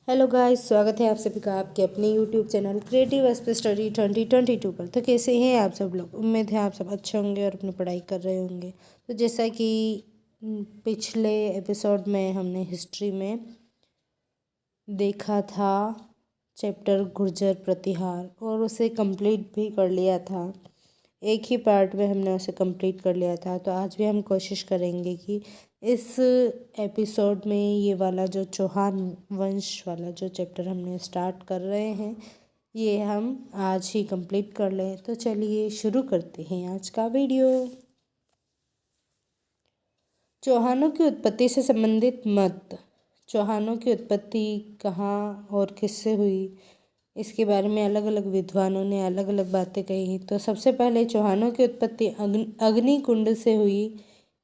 Hello guys, स्वागत है आप सभी का आपके अपने यूट्यूब चैनल क्रिएटिव एस्पे स्टडी 2022 पर। तो कैसे हैं आप सब लोग। उम्मीद है आप सब अच्छे होंगे और अपनी पढ़ाई कर रहे होंगे। तो जैसा कि पिछले एपिसोड में हमने हिस्ट्री में देखा था चैप्टर गुर्जर प्रतिहार और उसे कंप्लीट भी कर लिया था। एक ही पार्ट में हमने उसे कंप्लीट कर लिया था। तो आज भी हम कोशिश करेंगे कि इस एपिसोड में ये वाला जो चौहान वंश वाला जो चैप्टर हमने स्टार्ट कर रहे हैं ये हम आज ही कंप्लीट कर लें। तो चलिए शुरू करते हैं आज का वीडियो। चौहानों की उत्पत्ति से संबंधित मत। चौहानों की उत्पत्ति कहाँ और किससे हुई, इसके बारे में अलग अलग विद्वानों ने अलग अलग बातें कही। तो सबसे पहले चौहानों की उत्पत्ति अग्निकुंड से हुई,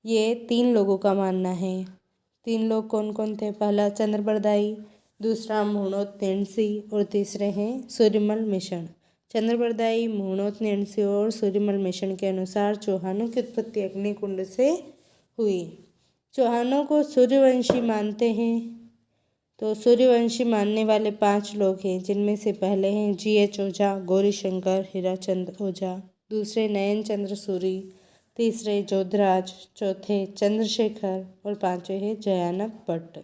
ये 3 लोगों का मानना है। 3 लोग कौन कौन थे। पहला चंद्रबरदाई, दूसरा मुहूर्त नेणसी और तीसरे हैं सूर्यमल मिशन। चंद्रबरदाई, मुहूर्त नेणसी और सूर्यमल मिशन के अनुसार चौहानों की उत्पत्ति अग्निकुंड से हुई। चौहानों को सूर्यवंशी मानते हैं। तो सूर्यवंशी मानने वाले 5 लोग हैं, जिनमें से पहले हैं GH ओझा, गौरीशंकर, हीराचंद ओझा, दूसरे नयन चंद्र सूरी, तीसरे जोधराज, चौथे चंद्रशेखर और पांचवे हैं जयानक भट्ट।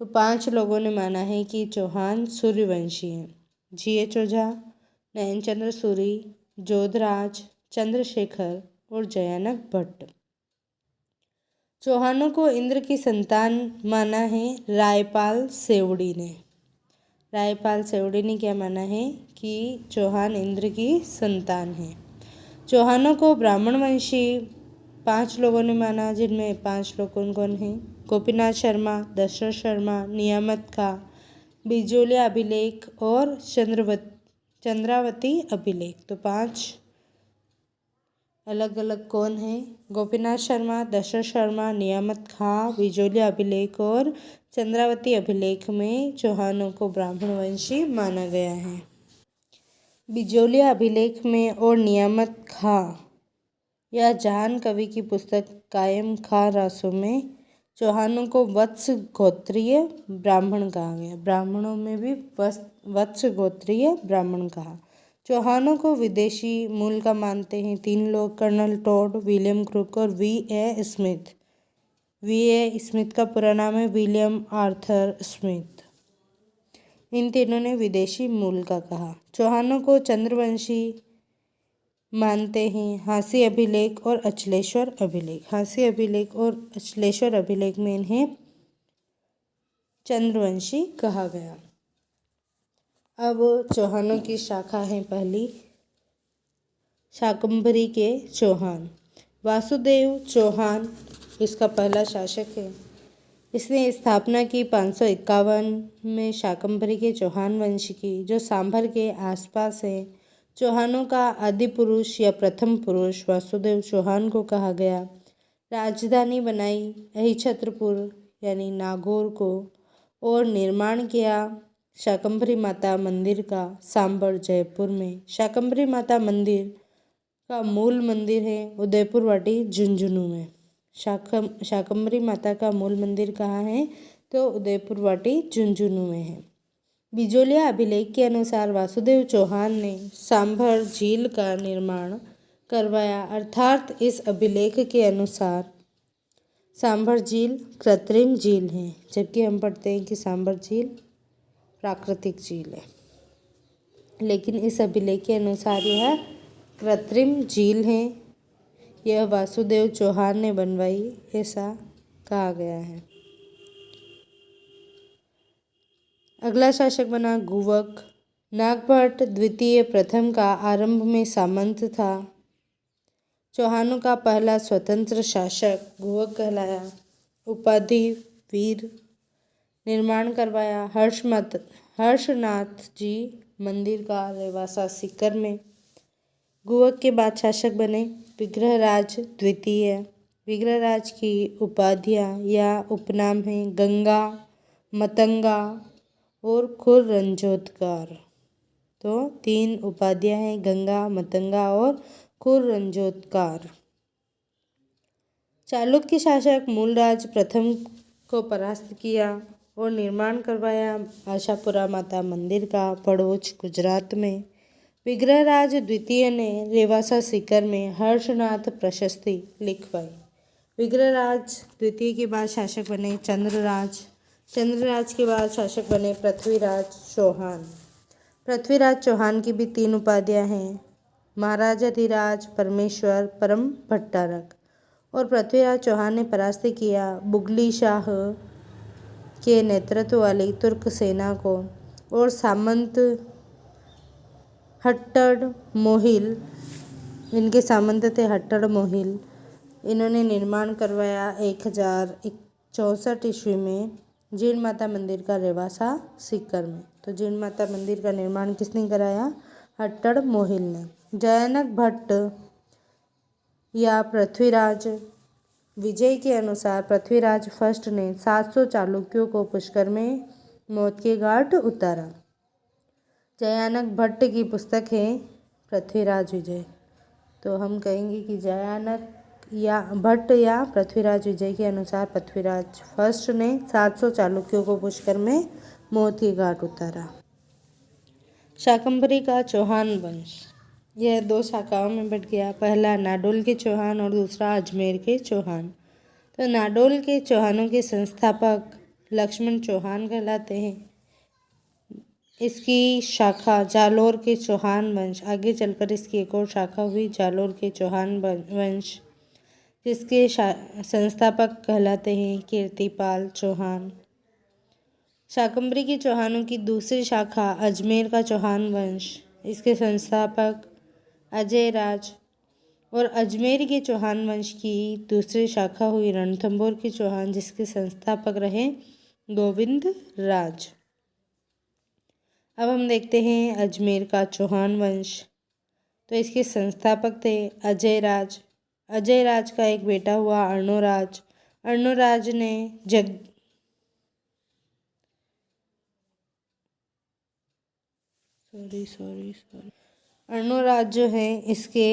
तो 5 लोगों ने माना है कि चौहान सूर्यवंशी हैं। GH ओझा, नयन चंद्र सूरी, जोधराज, चंद्रशेखर और जयानक भट्ट। चौहानों को इंद्र की संतान माना है रायपाल सेवड़ी ने। रायपाल सेवड़ी ने क्या माना है कि चौहान इंद्र की संतान है। चौहानों को ब्राह्मण वंशी 5 लोगों ने माना, जिनमें 5 लोग कौन कौन हैं। गोपीनाथ शर्मा, दशरथ शर्मा, नियामत खां, बिजोलिया अभिलेख और चंद्रावती अभिलेख। तो 5 अलग अलग कौन हैं। गोपीनाथ शर्मा, दशरथ शर्मा, नियामत खां, बिजोलिया अभिलेख और चंद्रावती अभिलेख में चौहानों को ब्राह्मण वंशी माना गया है। बिजोलिया अभिलेख में और नियामत खां या जहान कवि की पुस्तक कायम खां रासों में चौहानों को वत्स गोत्रीय ब्राह्मण कहा गया। ब्राह्मणों में भी वत्स गोत्रीय ब्राह्मण कहा। चौहानों को विदेशी मूल का मानते हैं 3 लोग, कर्नल टॉड, विलियम क्रुक और V.A. स्मिथ। V.A. स्मिथ का पूरा नाम है विलियम आर्थर स्मिथ। इन तीनों ने विदेशी मूल का कहा। चौहानों को चंद्रवंशी मानते हैं हांसी अभिलेख और अचलेश्वर अभिलेख। हांसी अभिलेख और अचलेश्वर अभिलेख में इन्हें चंद्रवंशी कहा गया। अब चौहानों की शाखा है पहली, शाकंभरी के चौहान। वासुदेव चौहान इसका पहला शासक है। इसने स्थापना की 551 में शाकंभरी के चौहान वंश की, जो सांभर के आसपास है। चौहानों का आदि पुरुष या प्रथम पुरुष वासुदेव चौहान को कहा गया। राजधानी बनाई अहिछत्रपुर यानी नागौर को और निर्माण किया शाकंभरी माता मंदिर का सांभर जयपुर में। शाकंभरी माता मंदिर का मूल मंदिर है उदयपुर वाटी झुंझुनू में। शाकंभरी माता का मूल मंदिर कहाँ है, तो उदयपुर वाटी झुंझुनू में है। बिजोलिया अभिलेख के अनुसार वासुदेव चौहान ने सांभर झील का निर्माण करवाया, अर्थात इस अभिलेख के अनुसार सांभर झील कृत्रिम झील है, जबकि हम पढ़ते हैं कि सांभर झील प्राकृतिक झील है। लेकिन इस अभिलेख के अनुसार यह कृत्रिम झील है, यह वासुदेव चौहान ने बनवाई, ऐसा कहा गया है। अगला शासक बना गुवक। नागभट्ट द्वितीय प्रथम का आरंभ में सामंत था। चौहानों का पहला स्वतंत्र शासक गुवक कहलाया। उपाधि वीर। निर्माण करवाया हर्षनाथ जी मंदिर का रेवासा सीकर में। गुवक के बाद शासक बने विग्रहराज द्वितीय। विग्रहराज की उपाधियाँ या उपनाम हैं गंगा, मतंगा और खुररंजोदकार। तो 3 उपाधियाँ हैं, गंगा, मतंगा और खुररंजोदकार। चालुक्य शासक मूलराज प्रथम को परास्त किया और निर्माण करवाया आशापुरा माता मंदिर का पड़ोच गुजरात में। विग्रहराज द्वितीय ने रेवासा सीकर में हर्षनाथ प्रशस्ति लिखवाई। विग्रहराज द्वितीय के बाद शासक बने चंद्रराज। चंद्रराज के बाद शासक बने पृथ्वीराज चौहान। पृथ्वीराज चौहान की भी 3 उपाधियां हैं, महाराजाधिराज, परमेश्वर, परम भट्टारक। और पृथ्वीराज चौहान ने परास्त किया बुगली शाह के नेतृत्व वाली तुर्क सेना को और सामंत हट्टड़ मोहिल, इनके सामंत थे हट्टड़ मोहिल, इन्होंने निर्माण करवाया 1064 ईस्वी में जीण माता मंदिर का रेवासा सीकर में। तो जीण माता मंदिर का निर्माण किसने कराया? हट्टड़ मोहिल ने। जयानक भट्ट या पृथ्वीराज विजय के अनुसार पृथ्वीराज फर्स्ट ने 700 चालुक्यों को पुष्कर में मौत के घाट उतारा। जयानक भट्ट की पुस्तक है पृथ्वीराज विजय। तो हम कहेंगे कि जयानक या भट्ट या पृथ्वीराज विजय के अनुसार पृथ्वीराज फर्स्ट ने 700 चालुक्यों को पुष्कर में मौत के घाट उतारा। शाकंभरी का चौहान वंश, यह 2 शाखाओं में बट गया। पहला नाडोल के चौहान और दूसरा अजमेर के चौहान। तो नाडोल के चौहानों के संस्थापक लक्ष्मण चौहान कहलाते हैं। इसकी शाखा जालोर के चौहान वंश, आगे चलकर इसकी एक और शाखा हुई जालोर के चौहान वंश, जिसके संस्थापक कहलाते हैं कीर्तिपाल चौहान। शाकंभरी के चौहानों की दूसरी शाखा अजमेर का चौहान वंश, इसके संस्थापक अजय राज। और अजमेर के चौहान वंश की दूसरी शाखा हुई रणथंभौर के चौहान, जिसके संस्थापक रहे गोविंद राज। अब हम देखते हैं अजमेर का चौहान वंश। तो इसके संस्थापक थे अजय राज। अजय राज का एक बेटा हुआ अर्णोराज। अर्णोराज ने अर्णोराज जो है, इसके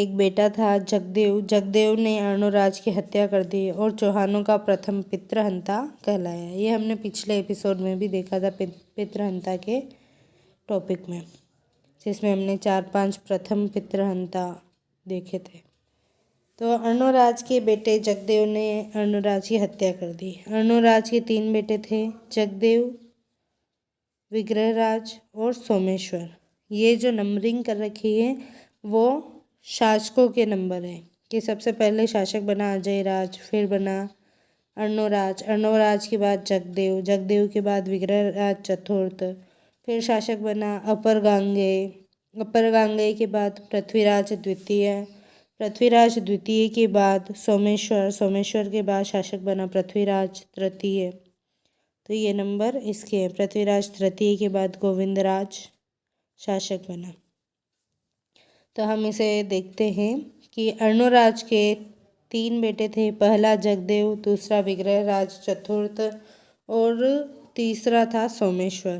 एक बेटा था जगदेव। जगदेव ने अर्णोराज की हत्या कर दी और चौहानों का प्रथम पितृहंता कहलाया। ये हमने पिछले एपिसोड में भी देखा था पितृहंता के टॉपिक में, जिसमें हमने 4-5 प्रथम पितृहंता देखे थे। तो अर्णोराज के बेटे जगदेव ने अर्णोराज की हत्या कर दी। अर्णोराज के 3 बेटे थे, जगदेव, विग्रहराज और सोमेश्वर। ये जो नंबरिंग कर रखी है वो शासकों के नंबर है कि सबसे पहले शासक बना अजय राज, फिर बना अर्णोराज, अर्णोराज के बाद जगदेव, जगदेव के बाद विग्रहराज चतुर्थ, फिर शासक बना अपर गांगेय, अपर गांगेय के बाद पृथ्वीराज द्वितीय, पृथ्वीराज द्वितीय के बाद सोमेश्वर, सोमेश्वर के बाद शासक बना पृथ्वीराज तृतीय। तो ये नंबर इसके हैं। पृथ्वीराज तृतीय के बाद गोविंदराज शासक बना। तो हम इसे देखते हैं कि अर्णोराज के 3 बेटे थे, पहला जगदेव, दूसरा विग्रहराज चतुर्थ और तीसरा था सोमेश्वर।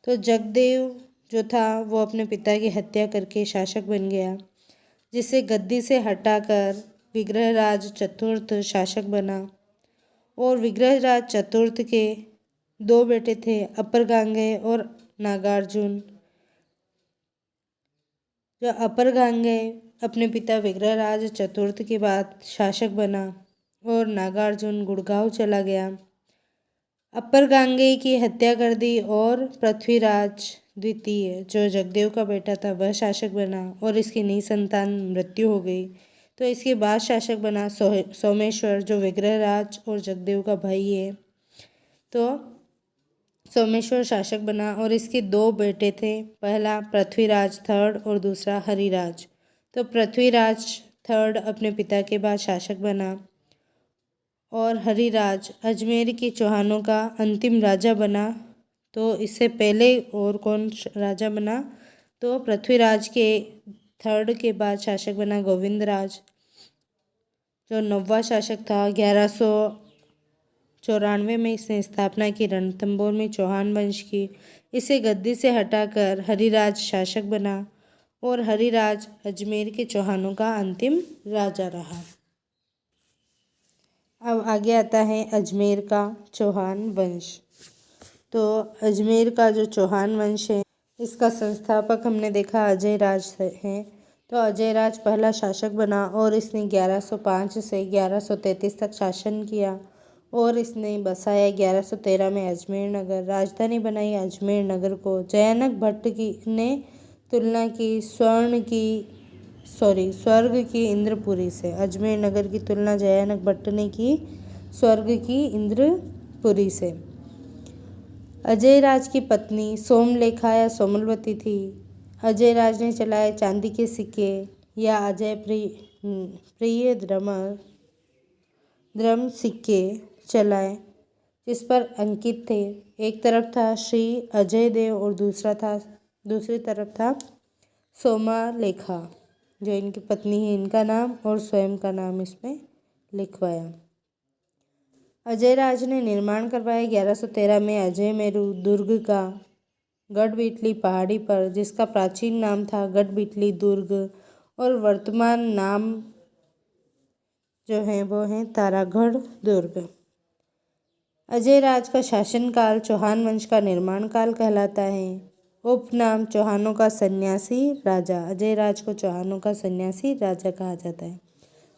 तो जगदेव जो था वो अपने पिता की हत्या करके शासक बन गया, जिसे गद्दी से हटाकर विग्रहराज चतुर्थ शासक बना। और विग्रहराज चतुर्थ के 2 बेटे थे, अपर गांगेय और नागार्जुन। जो अपर गांगेय अपने पिता विग्रहराज चतुर्थ के बाद शासक बना और नागार्जुन गुड़गांव चला गया। अपर गांगेय की हत्या कर दी और पृथ्वीराज द्वितीय जो जगदेव का बेटा था वह शासक बना और इसकी निसंतान मृत्यु हो गई। तो इसके बाद शासक बना सोमेश्वर जो विग्रहराज और जगदेव का भाई है। तो सोमेश्वर शासक बना और इसके 2 बेटे थे, पहला पृथ्वीराज थर्ड और दूसरा हरिराज। तो पृथ्वीराज थर्ड अपने पिता के बाद शासक बना और हरिराज अजमेर के चौहानों का अंतिम राजा बना। तो इससे पहले और कौन राजा बना? तो पृथ्वीराज के थर्ड के बाद शासक बना गोविंदराज, जो 9वां शासक था। 1194 में इसने स्थापना की रणथंभौर में चौहान वंश की। इसे गद्दी से हटाकर हरिराज शासक बना और हरिराज अजमेर के चौहानों का अंतिम राजा रहा। अब आगे आता है अजमेर का चौहान वंश। तो अजमेर का जो चौहान वंश है इसका संस्थापक हमने देखा अजय राज है। तो अजय राज पहला शासक बना और इसने 1105 से 1133 तक शासन किया और इसने बसाया 1113 में अजमेर नगर। राजधानी बनाई अजमेर नगर को। जयानक भट्ट ने तुलना की स्वर्ग की इंद्रपुरी से। अजमेर नगर की तुलना जयानक भट्ट ने की स्वर्ग की इंद्रपुरी से। अजय राज की पत्नी सोमलेखा या सोमलवती थी। अजय राज ने चलाए चांदी के सिक्के या अजय प्रिय द्रम सिक्के चलाए जिस पर अंकित थे। एक तरफ था श्री अजय देव और दूसरी तरफ था सोमालेखा जो इनकी पत्नी है, इनका नाम और स्वयं का नाम इसमें लिखवाया। अजय राज ने निर्माण करवाया 1113 में अजय मेरू दुर्ग का गढ़बिटली पहाड़ी पर, जिसका प्राचीन नाम था गढ़बिटली दुर्ग और वर्तमान नाम जो है वो है तारागढ़ दुर्ग। अजय राज का शासनकाल चौहान वंश का निर्माण काल कहलाता है। उपनाम चौहानों का सन्यासी राजा। अजय राज को चौहानों का सन्यासी राजा कहा जाता है।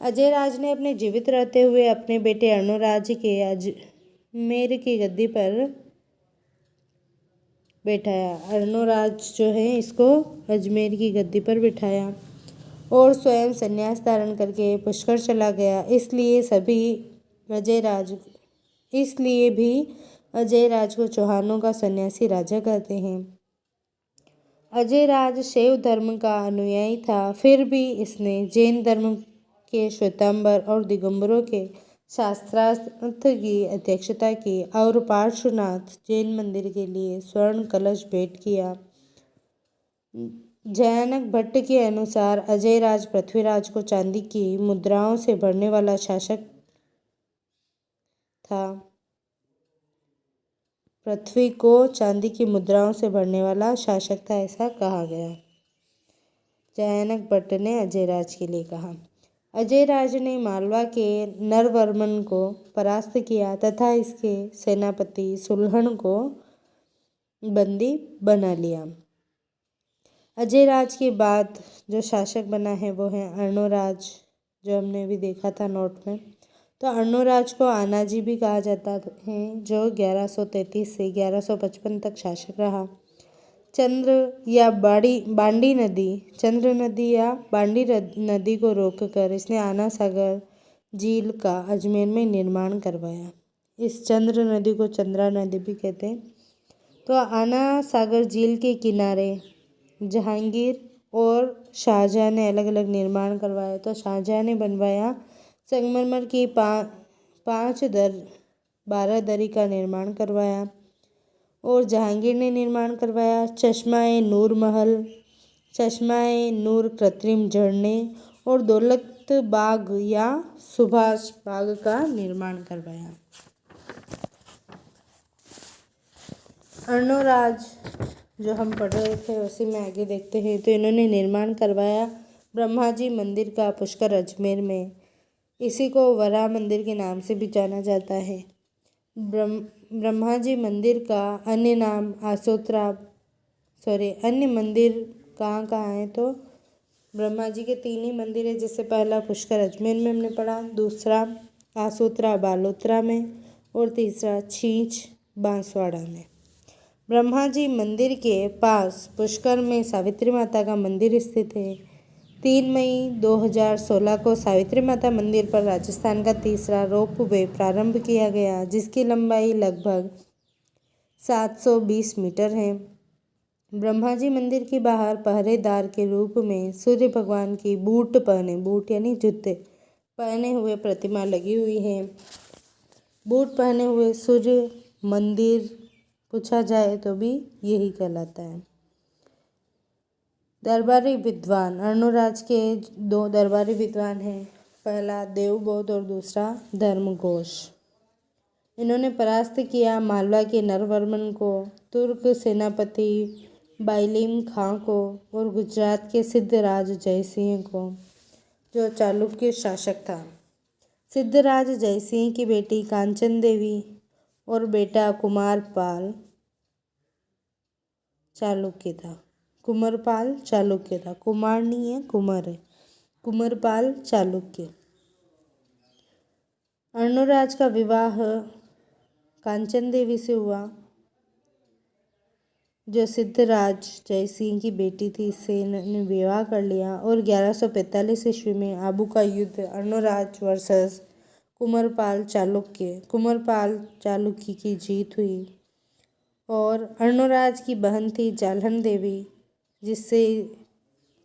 अजय राज ने अपने जीवित रहते हुए अपने बेटे अर्णोराज के अजमेर की गद्दी पर बैठाया। अर्णोराज जो है इसको अजमेर की गद्दी पर बिठाया और स्वयं संन्यास धारण करके पुष्कर चला गया। इसलिए भी अजय राज को चौहानों का सन्यासी राजा कहते हैं। अजय राज शैव धर्म का अनुयायी था, फिर भी इसने जैन धर्म के श्वेतांबर और दिगंबरों के शास्त्रार्थ की अध्यक्षता की और पार्श्वनाथ जैन मंदिर के लिए स्वर्ण कलश भेंट किया। जयानक भट्ट के अनुसार अजय राज पृथ्वीराज को चांदी की मुद्राओं से भरने वाला शासक था। पृथ्वी को चांदी की मुद्राओं से भरने वाला शासक था, ऐसा कहा गया। जयानक भट्ट ने अजय राज के लिए कहा। अजय राज ने मालवा के नरवर्मन को परास्त किया तथा इसके सेनापति सुलहन को बंदी बना लिया। अजय राज के बाद जो शासक बना है वो है अर्णोराज, जो हमने भी देखा था नोट में। तो अर्णोराज को आनाजी भी कहा जाता है, जो 1133 से 1155 तक शासक रहा। चंद्र नदी या बांडी नदी को रोककर इसने आना सागर झील का अजमेर में निर्माण करवाया। इस चंद्र नदी को चंद्रा नदी भी कहते हैं। तो आना सागर झील के किनारे जहांगीर और शाहजहां ने अलग अलग निर्माण करवाया। तो शाहजहां ने बनवाया संगमरमर की 12 दरी का निर्माण करवाया और जहांगीर ने निर्माण करवाया चश्मा-ए नूर महल, चश्मा-ए नूर कृत्रिम झरने और दौलत बाग या सुभाष बाग का निर्माण करवाया। अर्णोराज जो हम पढ़ रहे थे उसी में आगे देखते हैं। तो इन्होंने निर्माण करवाया ब्रह्माजी मंदिर का पुष्कर अजमेर में। इसी को वराह मंदिर के नाम से भी जाना जाता है। ब्रह्माजी मंदिर का अन्य नाम अन्य मंदिर कहाँ हैं तो ब्रह्मा जी के 3 ही मंदिर है। जैसे पहला पुष्कर अजमेर में हमने पढ़ा, दूसरा आसोत्रा बालोत्रा में और तीसरा छींच बांसवाड़ा में। ब्रह्मा जी मंदिर के पास पुष्कर में सावित्री माता का मंदिर स्थित है। 3 मई 2016 को सावित्री माता मंदिर पर राजस्थान का तीसरा रोपवे प्रारंभ किया गया, जिसकी लंबाई लगभग 720 मीटर है। ब्रह्मा जी मंदिर के बाहर पहरेदार के रूप में सूर्य भगवान की बूट यानी जूते पहने हुए प्रतिमा लगी हुई है। बूट पहने हुए सूर्य मंदिर पूछा जाए तो भी यही कहलाता है। दरबारी विद्वान अर्णोराज के 2 दरबारी विद्वान हैं, पहला देवबोध और दूसरा धर्मघोष। इन्होंने परास्त किया मालवा के नरवर्मन को, तुर्क सेनापति बाइलीम खां को और गुजरात के सिद्धराज जयसिंह को, जो चालुक्य शासक था। सिद्धराज जयसिंह की बेटी कांचन देवी और बेटा कुमारपाल चालुक्य था। कुमारपाल चालुक्य था। कुमार नहीं है, कुमार है। कुमारपाल चालुक्य। अर्णोराज का विवाह कांचन देवी से हुआ, जो सिद्धराज जयसिंह की बेटी थी। इससे इन्होंने विवाह कर लिया और 1145 ईस्वी में आबू का युद्ध अर्णोराज वर्सेस कुमारपाल चालुक्य की जीत हुई। और अर्णोराज की बहन थी जाल्हन देवी, जिससे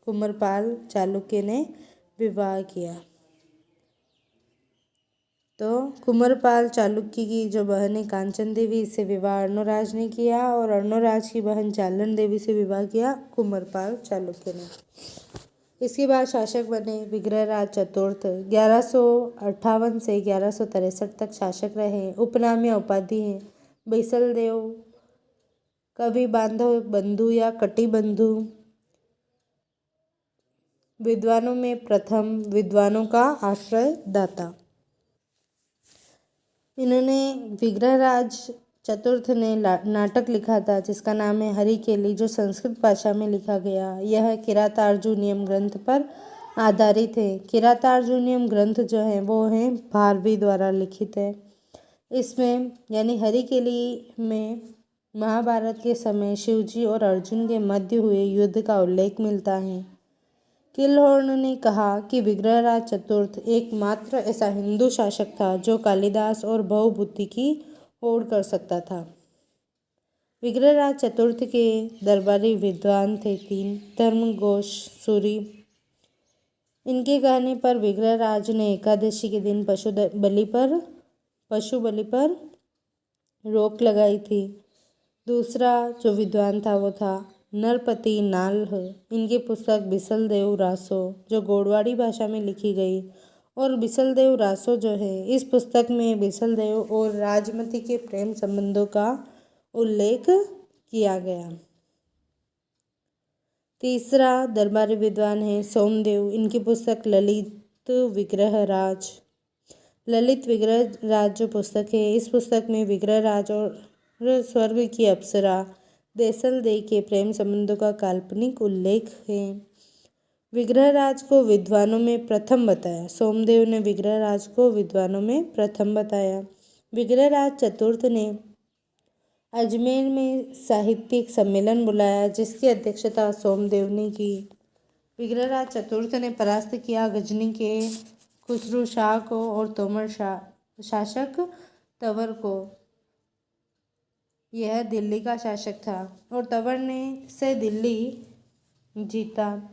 कुमारपाल चालुक्य ने विवाह किया। तो कुमारपाल चालुक्य की जो बहन है कांचन देवी, इससे विवाह अर्णोराज ने किया और अर्णोराज की बहन जाल्हन देवी से विवाह किया कुमारपाल चालुक्य ने। इसके बाद शासक बने विग्रहराज चतुर्थ। 1158 से 1163 तक शासक रहे। उपनाम या उपाधि है बैसल देव, कवि बांधव बंधु या कटि बंधु, विद्वानों में प्रथम, विद्वानों का आश्रय दाता। इन्होंने विग्रहराज चतुर्थ ने नाटक लिखा था जिसका नाम है हरिकेली, जो संस्कृत भाषा में लिखा गया। यह किरातार्जुनीयम ग्रंथ पर आधारित है। किरातार्जुनीयम ग्रंथ जो है वो है भारवी द्वारा लिखित है। इसमें यानी हरिकेली में महाभारत के समय शिवजी और अर्जुन के मध्य हुए युद्ध का उल्लेख मिलता है। किलहोर्न ने कहा कि विग्रहराज चतुर्थ एकमात्र ऐसा हिंदू शासक था जो कालिदास और भवभूति की होड़ कर सकता था। विग्रहराज चतुर्थ के दरबारी विद्वान थे 3 धर्मघोष सूरी। इनके कहने पर विग्रहराज ने एकादशी के दिन पशु बलि पर रोक लगाई थी। दूसरा जो विद्वान था वो था नरपति नाल्ह। इनकी पुस्तक बिसलदेव रासो, जो गोडवाड़ी भाषा में लिखी गई। और बिसलदेव रासो जो है, इस पुस्तक में बिसलदेव और राजमती के प्रेम संबंधों का उल्लेख किया गया। तीसरा दरबारी विद्वान है सोमदेव। इनकी पुस्तक ललित विग्रहराज जो पुस्तक है, इस पुस्तक में विग्रहराज और स्वर्ग की अप्सरा देसल दे के प्रेम संबंधों का काल्पनिक उल्लेख है। विग्रहराज को विद्वानों में प्रथम बताया। सोमदेव ने विग्रहराज को विद्वानों में प्रथम बताया। विग्रहराज चतुर्थ ने अजमेर में साहित्यिक सम्मेलन बुलाया जिसकी अध्यक्षता सोमदेव ने की। विग्रहराज चतुर्थ ने परास्त किया गजनी के खुसरू शाह को और तोमर शासक तंवर को। यह दिल्ली का शासक था और तंवर ने से दिल्ली जीता।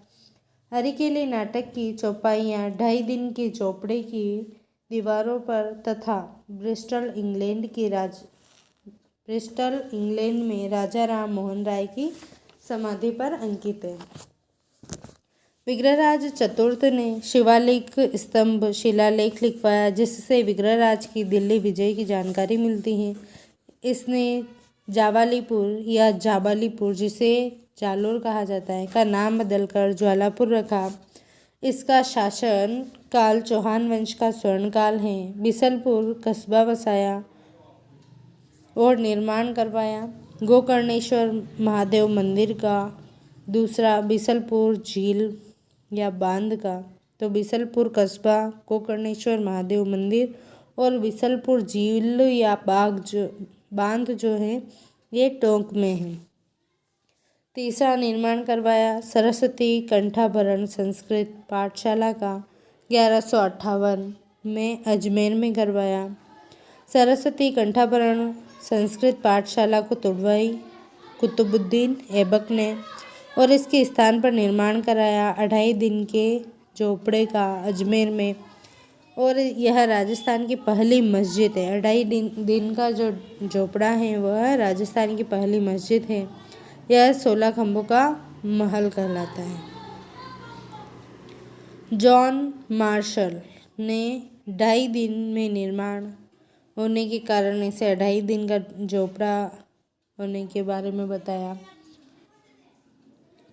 हरिकेली नाटक की चौपाइयाँ 2.5 दिन के चौपड़े की दीवारों पर तथा ब्रिस्टल इंग्लैंड में राजा राम मोहन राय की समाधि पर अंकित है। विग्रहराज चतुर्थ ने शिवालिक स्तंभ शिलालेख लिखवाया जिससे विग्रहराज की दिल्ली विजय की जानकारी मिलती है। इसने जावालीपुर या जाबालीपुर, जिसे जालोर कहा जाता है, का नाम बदलकर ज्वालापुर रखा। इसका शासन काल चौहान वंश का स्वर्णकाल है। बिसलपुर कस्बा बसाया और निर्माण करवाया गोकर्णेश्वर महादेव मंदिर का। दूसरा बिसलपुर झील या बांध का। तो बिसलपुर कस्बा, गोकर्णेश्वर महादेव मंदिर और बिसलपुर झील या बांध जो है ये टोंक में है। तीसरा निर्माण करवाया सरस्वती कंठाभरण संस्कृत पाठशाला का 1158 में अजमेर में करवाया। सरस्वती कंठाभरण संस्कृत पाठशाला को तुड़वाई कुतुबुद्दीन ऐबक ने और इसके स्थान पर निर्माण कराया 2.5 दिन के झोपड़े का अजमेर में। और यह राजस्थान की पहली मस्जिद है। 2.5 दिन का जो झोपड़ा है वह राजस्थान की पहली मस्जिद है। यह 16 खंभों का महल कहलाता है। जॉन मार्शल ने 2.5 दिन में निर्माण होने के कारण इसे 2.5 दिन का झोपड़ा होने के बारे में बताया।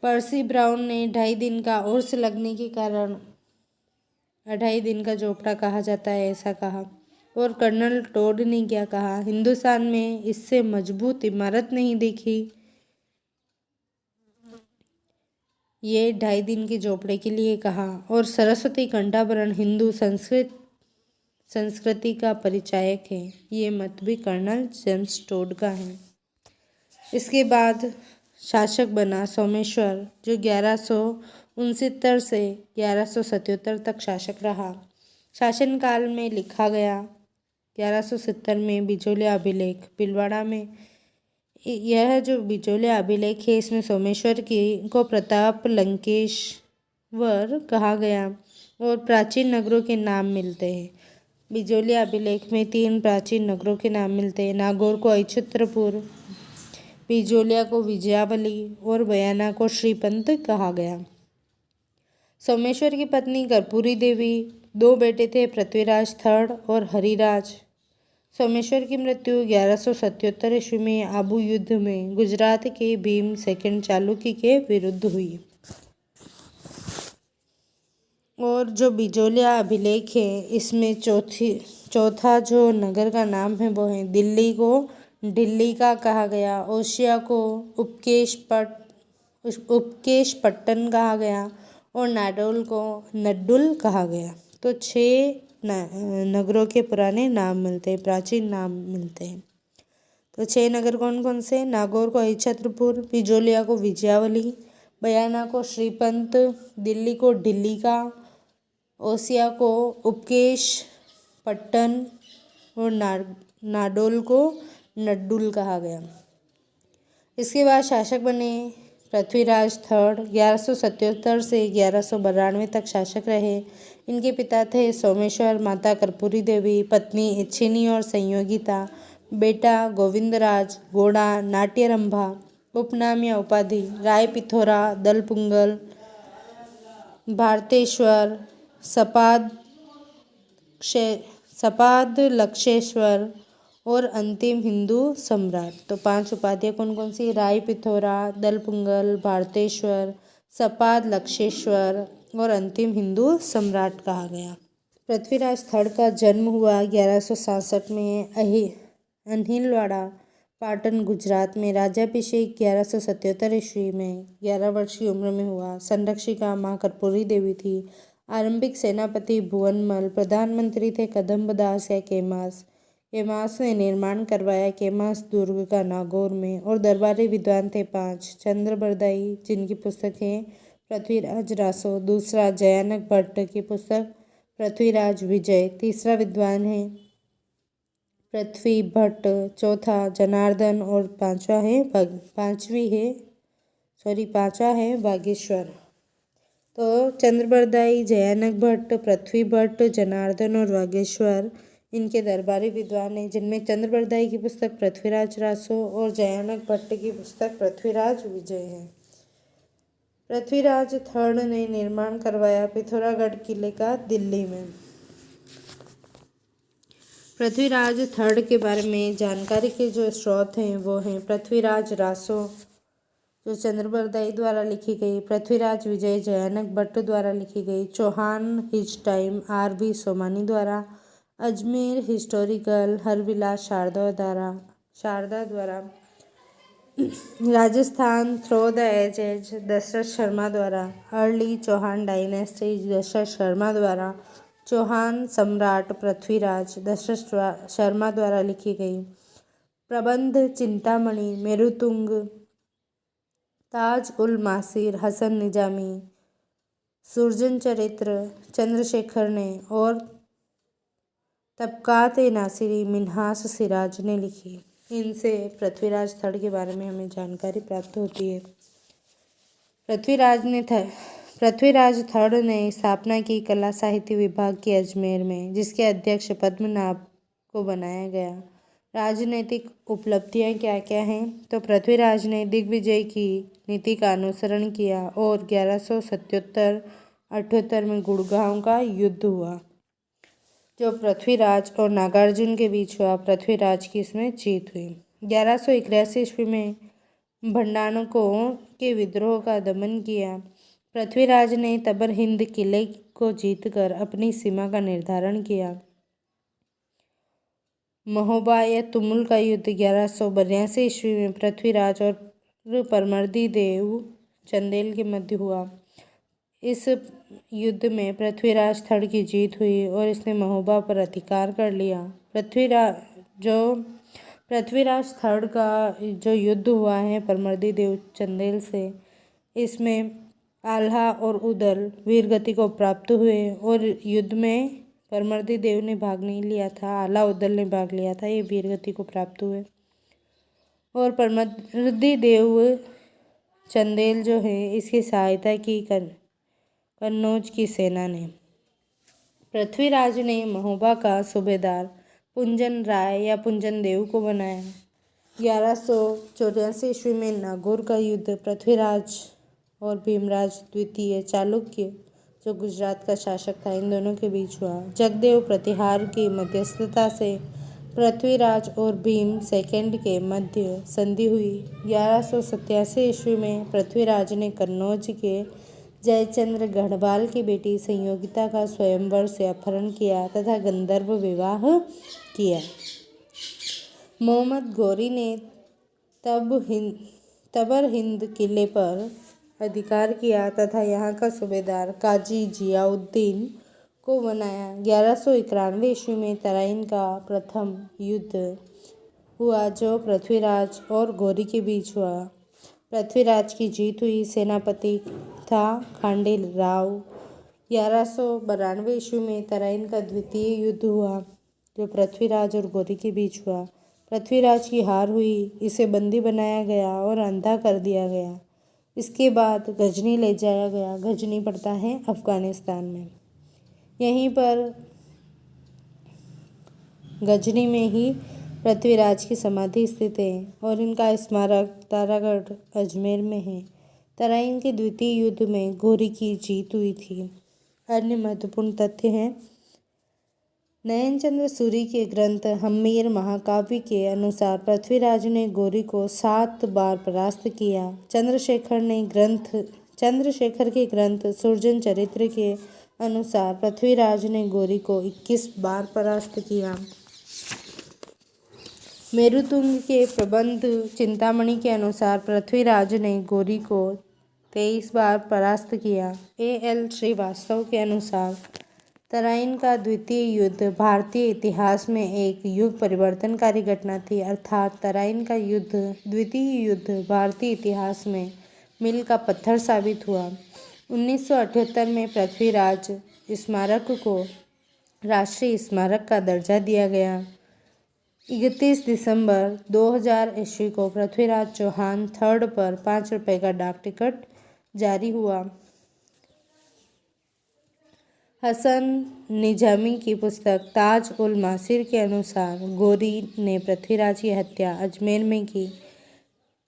पर्सी ब्राउन ने 2.5 दिन का उर्स लगने के कारण 2.5 दिन का झोपड़ा कहा जाता है ऐसा कहा। और कर्नल टोड ने क्या कहा, हिंदुस्तान में इससे मजबूत इमारत नहीं देखी ये 2.5 दिन के झोपड़े के लिए कहा। और सरस्वती कंठाभरण हिंदू संस्कृति का परिचायक है। ये मत भी कर्नल जेम्स टोड का है। इसके बाद शासक बना सोमेश्वर, जो 1169 से 1177 तक शासक रहा। शासनकाल में लिखा गया 1170 में बिजोलिया अभिलेख भीलवाड़ा में। यह जो बिजोलिया अभिलेख है इसमें सोमेश्वर को प्रताप लंकेश्वर कहा गया और प्राचीन नगरों के नाम मिलते हैं। बिजोलिया अभिलेख में 3 प्राचीन नगरों के नाम मिलते हैं। नागौर को अछत्रपुर, बिजोलिया को विजयावली और बयाना को श्रीपंत कहा गया। सोमेश्वर की पत्नी कर्पूरी देवी, 2 बेटे थे पृथ्वीराज III और हरिराज। सोमेश्वर की मृत्यु 1177 ईस्वी में आबू युद्ध में गुजरात के भीम II चालुक्य के विरुद्ध हुई। और जो बिजोलिया अभिलेख है इसमें चौथा जो नगर का नाम है वो है दिल्ली को ढिल्ली का कहा गया, ओसिया को उपकेश पट्टन कहा गया और नाडोल को नड्डुल कहा गया। तो 6 नगरों के पुराने नाम मिलते हैं, प्राचीन नाम मिलते हैं। तो 6 नगर कौन कौन से? नागौर को अछत्रपुर, बिजोलिया को विजयावली, बयाना को श्रीपंत, दिल्ली को ढिल्ली का, ओसिया को उपकेश पट्टन और नाडोल को नड्डुल कहा गया। इसके बाद शासक बने पृथ्वीराज III, 1177 से 1192 तक शासक रहे। इनके पिता थे सोमेश्वर, माता कर्पूरी देवी, पत्नी इच्छिनी और संयोगिता, बेटा गोविंदराज, घोड़ा नाट्यरंभा, उपनाम या उपाधि राय पिथोरा, दलपुंगल, भारतेश्वर, सपाद लक्षेश्वर और अंतिम हिंदू सम्राट। तो 5 उपाधियाँ कौन कौन सी? राय पिथोरा, दलपुंगल, भारतेश्वर, सपाद लक्षेश्वर और अंतिम हिंदू सम्राट कहा गया। पृथ्वीराज III का जन्म हुआ 1167 में अहिलवाड़ा, पाटन, गुजरात में। राज्याभिषेक 1177 ईस्वी में 11 वर्ष की उम्र में हुआ। संरक्षिका माँ कर्पूरी देवी थी। आरंभिक सेनापति भुवनमल, प्रधानमंत्री थे कदम्बदास या केमास ने निर्माण करवाया केमास दुर्ग का नागौर में। और दरबारी विद्वान थे 5। चंद्रबरदाई, जिनकी पुस्तक है पृथ्वीराज रासो। दूसरा जयानक भट्ट की पुस्तक पृथ्वीराज विजय। तीसरा विद्वान है पृथ्वी भट्ट। चौथा जनार्दन और पांचवा है बागेश्वर। तो चंद्रबरदाई, जयानक भट्ट, पृथ्वी भट्ट, जनार्दन और बागेश्वर इनके दरबारी विद्वान हैं, जिनमें चंद्रबरदाई की पुस्तक पृथ्वीराज रासो और जयानक भट्ट की पुस्तक पृथ्वीराज विजय है। पृथ्वीराज III ने निर्माण करवाया पिथौरागढ़ किले का दिल्ली में। पृथ्वीराज III के बारे में जानकारी के जो स्रोत हैं वो हैं पृथ्वीराज रासो जो चंद्रबरदाई द्वारा लिखी गई, पृथ्वीराज विजय जयानक भट्ट द्वारा लिखी गई, Chauhan his time R.V. Somani द्वारा, अजमेर हिस्टोरिकल हरविलास शारदा द्वारा, Rajasthan through the ages Dasharath Sharma द्वारा, अर्ली चौहान डायनेस्टी दशरथ शर्मा द्वारा, चौहान सम्राट पृथ्वीराज दशरथ शर्मा द्वारा लिखी गई। प्रबंध चिंतामणि मेरुतुंग, ताज उल मासिर हसन निजामी, सुरजन चरित्र चंद्रशेखर ने और तबकात नासिरी मिन्हास सिराज ने लिखी। इनसे पृथ्वीराज III के बारे में हमें जानकारी प्राप्त होती है। पृथ्वीराज III ने स्थापना की कला साहित्य विभाग की अजमेर में, जिसके अध्यक्ष पद्मनाभ को बनाया गया। राजनीतिक उपलब्धियां क्या क्या हैं? तो पृथ्वीराज ने दिग्विजय की नीति का अनुसरण किया और 1177-78 में गुड़गांव का युद्ध हुआ, जो पृथ्वीराज और नागार्जुन के बीच हुआ। पृथ्वीराज की इसमें जीत हुई। 1181 ईस्वी में भंडाणकों के विद्रोह का दमन किया। पृथ्वीराज ने तबर हिंद किले को जीतकर अपनी सीमा का निर्धारण किया। महोबा या तुमुल का युद्ध 1182 ईस्वी में पृथ्वीराज और परमर्दी देव चंदेल के मध्य हुआ। इस युद्ध में पृथ्वीराज थड़ की जीत हुई और इसने महोबा पर अधिकार कर लिया। पृथ्वीराज थड़ का जो युद्ध हुआ है परमर्दी देव चंदेल से, इसमें आल्हा और उदल वीरगति को प्राप्त हुए और युद्ध में परमर्दी देव ने भाग नहीं लिया था, आल्हा उदल ने भाग लिया था, ये वीरगति को प्राप्त हुए। और परमर्दी देव चंदेल जो है इसकी सहायता की कन्नौज की सेना ने। पृथ्वीराज ने महोबा का सूबेदार पुंजन राय या पुंजन देव को बनाया। 1184 ईस्वी में नागौर का युद्ध पृथ्वीराज और भीमराज द्वितीय चालुक्य जो गुजरात का शासक था, इन दोनों के बीच हुआ। जगदेव प्रतिहार की मध्यस्थता से पृथ्वीराज और भीम सेकंड के मध्य संधि हुई। 1187 ईस्वी में पृथ्वीराज ने कन्नौज के जयचंद्र गढ़वाल की बेटी संयोगिता का स्वयंवर से अपहरण किया तथा गंधर्व विवाह किया। मोहम्मद गौरी ने तबर हिंद किले पर अधिकार किया तथा यहाँ का सूबेदार काजी जियाउद्दीन को बनाया। 1191 ईस्वी में तराइन का प्रथम युद्ध हुआ जो पृथ्वीराज और गौरी के बीच हुआ। पृथ्वीराज की जीत हुई। सेनापति था खांडे राव। 1192 ईस्वी में तराइन का द्वितीय युद्ध हुआ जो पृथ्वीराज और गौरी के बीच हुआ। पृथ्वीराज की हार हुई, इसे बंदी बनाया गया और अंधा कर दिया गया। इसके बाद गजनी ले जाया गया। गजनी पड़ता है अफगानिस्तान में। यहीं पर गजनी में ही पृथ्वीराज की समाधि स्थित है और इनका स्मारक तारागढ़ अजमेर में है। तराइन के द्वितीय युद्ध में गौरी की जीत हुई थी। अन्य महत्वपूर्ण तथ्य हैं। नयनचंद्र सूरी के ग्रंथ हम्मीर महाकाव्य के अनुसार पृथ्वीराज ने गौरी को 7 बार परास्त किया। चंद्रशेखर के ग्रंथ सुरजन चरित्र के अनुसार पृथ्वीराज ने गौरी को 21 बार परास्त किया। मेरुतुंग के प्रबंध चिंतामणि के अनुसार पृथ्वीराज ने गौरी को 23 बार परास्त किया। A.L. श्रीवास्तव के अनुसार तराइन का द्वितीय युद्ध भारतीय इतिहास में एक युग परिवर्तनकारी घटना थी, अर्थात तराइन का युद्ध द्वितीय युद्ध भारतीय इतिहास में मील का पत्थर साबित हुआ। 1978 में पृथ्वीराज स्मारक को राष्ट्रीय स्मारक का दर्जा दिया गया। 31 दिसंबर 2000 ईस्वी को पृथ्वीराज चौहान थर्ड पर 5 रुपये का डाक टिकट जारी हुआ। हसन निजामी की पुस्तक ताज उल मासिर के अनुसार गौरी ने पृथ्वीराज की हत्या अजमेर में की।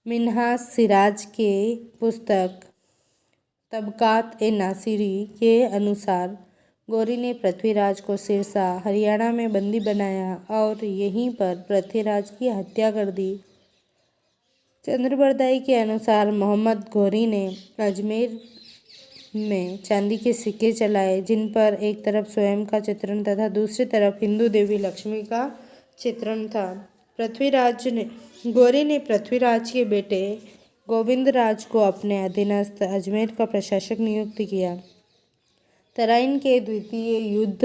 मिन्हाज सिराज के पुस्तक तबकात ए नासिरी के अनुसार गौरी ने पृथ्वीराज को सिरसा हरियाणा में बंदी बनाया और यहीं पर पृथ्वीराज की हत्या कर दी। चंद्रबरदाई के अनुसार मोहम्मद गौरी ने अजमेर में चांदी के सिक्के चलाए जिन पर एक तरफ स्वयं का चित्रण तथा दूसरी तरफ हिंदू देवी लक्ष्मी का चित्रण था। गौरी ने पृथ्वीराज के बेटे गोविंदराज को अपने अधीनस्थ अजमेर का प्रशासक नियुक्त किया। तराइन के द्वितीय युद्ध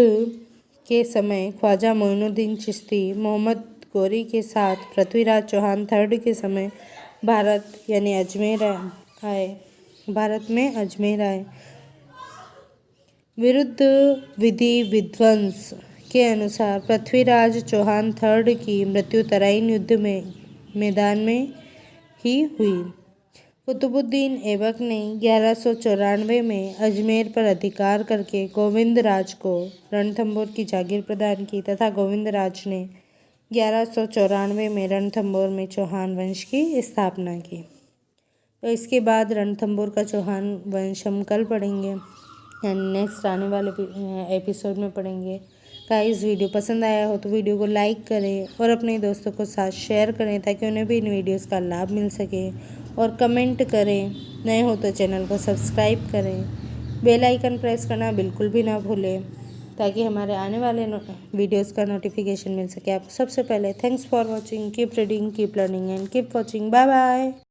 के समय ख्वाजा मोइनुद्दीन चिश्ती मोहम्मद गौरी के साथ पृथ्वीराज चौहान थर्ड के समय भारत में अजमेर आए। विरुद्ध विधि विध्वंस के अनुसार पृथ्वीराज चौहान थर्ड की मृत्यु तराइन युद्ध में मैदान में ही हुई। कुतुबुद्दीन ऐबक ने 1194 में अजमेर पर अधिकार करके गोविंदराज को रणथंभौर की जागीर प्रदान की तथा गोविंदराज ने 1194 में रणथंभौर में चौहान वंश की स्थापना की। तो इसके बाद रणथंभौर का चौहान वंश हम कल पढ़ेंगे, यानी नेक्स्ट आने वाले एपिसोड में पढ़ेंगे। गाइस वीडियो पसंद आया हो तो वीडियो को लाइक करें और अपने दोस्तों को साथ शेयर करें ताकि उन्हें भी इन वीडियोस का लाभ मिल सके, और कमेंट करें। नए हो तो चैनल को सब्सक्राइब करें, बेल आइकन प्रेस करना बिल्कुल भी ना भूलें ताकि हमारे आने वाले वीडियोस का नोटिफिकेशन मिल सके आपको सबसे पहले। Thanks for watching, keep reading, keep learning and keep watching. Bye bye.